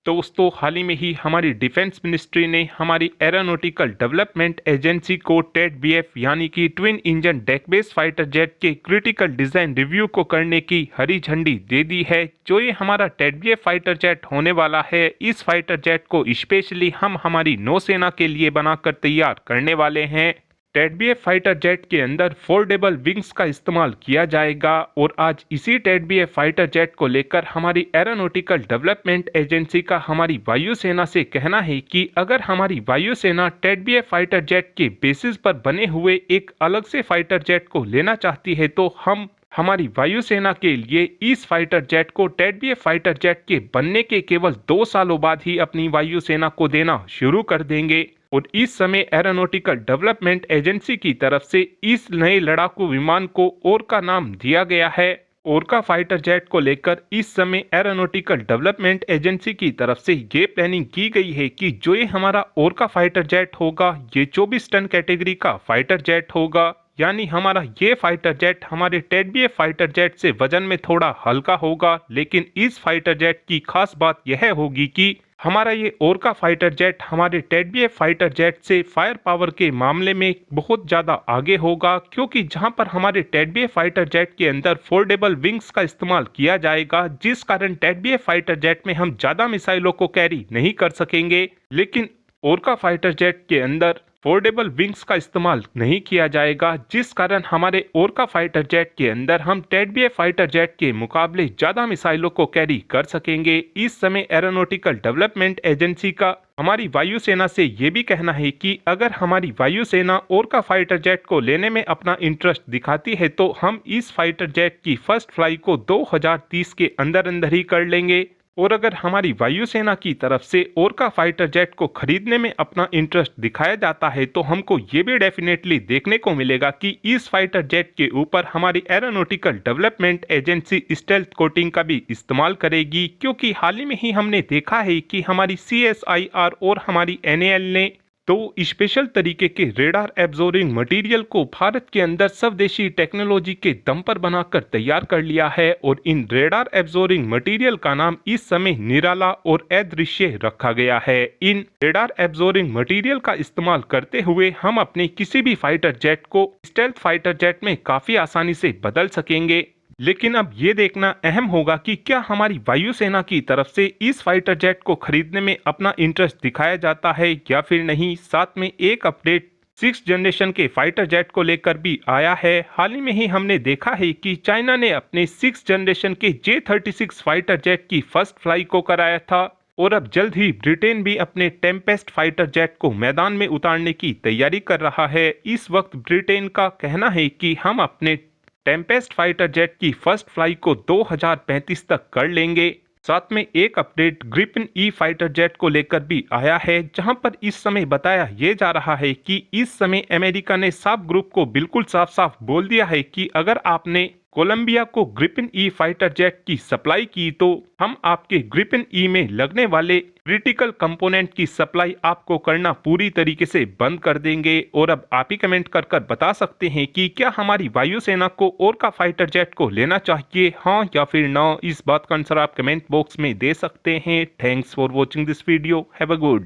दोस्तों हाल ही में ही हमारी डिफेंस मिनिस्ट्री ने हमारी एरोनॉटिकल डेवलपमेंट एजेंसी को टेड बीएफ यानी कि twin engine deck base fighter jet के क्रिटिकल डिजाइन रिव्यू को करने की हरी झंडी दे दी है। जो ये हमारा टेड बीएफ फाइटर जेट होने वाला है, इस फाइटर जेट को स्पेशली हम हमारी नौसेना के लिए बनाकर तैयार करने वाले हैं। टेड बीएफ फाइटर जेट के अंदर फोल्डेबल विंग्स का इस्तेमाल किया जाएगा और आज इसी टेड बीएफ फाइटर जेट को लेकर हमारी एरोनॉटिकल डेवलपमेंट एजेंसी का हमारी वायुसेना से कहना है कि अगर हमारी वायुसेना टेड बीएफ फाइटर जेट के बेसिस पर बने हुए एक अलग से फाइटर जेट को लेना चाहती है तो हम हमारी वायुसेना के लिए इस फाइटर जेट को टेड बीएफ फाइटर जेट के बनने के केवल 2 सालों बाद ही अपनी वायुसेना को देना शुरू कर देंगे। और इस समय एरोनॉटिकल डेवलपमेंट एजेंसी की तरफ से इस नए लड़ाकू विमान को ओरका नाम दिया गया है। ओरका फाइटर जेट को लेकर इस समय एरोनॉटिकल डेवलपमेंट एजेंसी की तरफ से ये प्लानिंग की गई है कि जो ये हमारा ओरका फाइटर जेट होगा, ये 24 टन कैटेगरी का फाइटर जेट होगा। यानी हमारा ये फाइटर जेट हमारे टेड बीएफ फाइटर जेट से वजन में थोड़ा हल्का होगा, लेकिन इस फाइटर जेट की खास बात यह होगी कि हमारा ये ओरका फाइटर जेट हमारे टेड बीएफ फाइटर जेट से फायर पावर के मामले में बहुत ज़्यादा आगे होगा, क्योंकि जहां पर हमारे टेड बीएफ फाइटर जेट के अंदर फोल्डेबल विंग्स का इस्तेमाल किया जाएगा, जिस कारण टेड बीएफ फाइटर जेट में हम ज़्यादा मिसाइलों को कैरी नहीं कर सकेंगे। लेकिन ओरका फाइटर जेट के अंदर फोल्डेबल विंग्स का इस्तेमाल नहीं किया जाएगा, जिस कारण हमारे ओरका फाइटर जेट के अंदर हम टेड बीएफ फाइटर जेट के मुकाबले ज्यादा मिसाइलों को कैरी कर सकेंगे। इस समय एरोनॉटिकल डेवलपमेंट एजेंसी का हमारी वायुसेना से ये भी कहना है कि अगर हमारी वायुसेना ओरका फाइटर जेट को लेने में अपना इंटरेस्ट दिखाती है तो हम इस फाइटर जेट की फर्स्ट फ्लाई को 2030 के अंदर अंदर ही कर लेंगे। और अगर हमारी वायुसेना की तरफ से ओरका फाइटर जेट को खरीदने में अपना इंटरेस्ट दिखाया जाता है तो हमको ये भी डेफिनेटली देखने को मिलेगा कि इस फाइटर जेट के ऊपर हमारी aeronautical development agency stealth coating का भी इस्तेमाल करेगी, क्योंकि हाल ही में ही हमने देखा है कि हमारी CSIR और हमारी NAL ने तो स्पेशल तरीके के रेडार एब्जॉर्बिंग मटेरियल को भारत के अंदर स्वदेशी टेक्नोलॉजी के दम पर बनाकर तैयार कर लिया है। और इन रेडार एब्जॉर्बिंग मटेरियल का नाम इस समय निराला और अदृश्य रखा गया है। इन रेडार एब्जॉर्बिंग मटेरियल का इस्तेमाल करते हुए हम अपने किसी भी फाइटर जेट को स्टेल्थ फाइटर जेट में काफी आसानी से बदल सकेंगे। लेकिन अब ये देखना अहम होगा कि क्या हमारी वायुसेना की तरफ से इस फाइटर जेट को खरीदने में अपना इंटरेस्ट दिखाया जाता है या फिर नहीं। साथ में एक अपडेट 6th जनरेशन के फाइटर जेट को लेकर भी आया है। हाल ही में ही हमने देखा है कि चाइना ने अपने 6th जनरेशन के J-36 फाइटर जेट की फर्स्ट फ्लाई को कराया था और अब जल्द ही ब्रिटेन भी अपने टेम्पेस्ट फाइटर जेट को मैदान में उतारने की तैयारी कर रहा है। इस वक्त ब्रिटेन का कहना है कि हम अपने टेम्पेस्ट फाइटर जेट की फर्स्ट फ्लाई को 2035 तक कर लेंगे। साथ में एक update Griffin E fighter jet को लेकर भी आया है, जहां पर इस समय बताया ये जा रहा है कि इस समय अमेरिका ने साफ ग्रुप को बिल्कुल साफ साफ बोल दिया है कि अगर आपने कोलंबिया को ग्रिफिन ई फाइटर जेट की सप्लाई की तो हम आपके ग्रिफिन ई में लगने वाले क्रिटिकल कंपोनेंट की सप्लाई आपको करना पूरी तरीके से बंद कर देंगे। और अब आप ही कमेंट कर कर बता सकते हैं कि क्या हमारी वायुसेना को ओरका फाइटर जेट को लेना चाहिए, हाँ या फिर ना। इस बात का आंसर आप कमेंट बॉक्स में दे सकते हैं। Thanks for watching this video. Have a good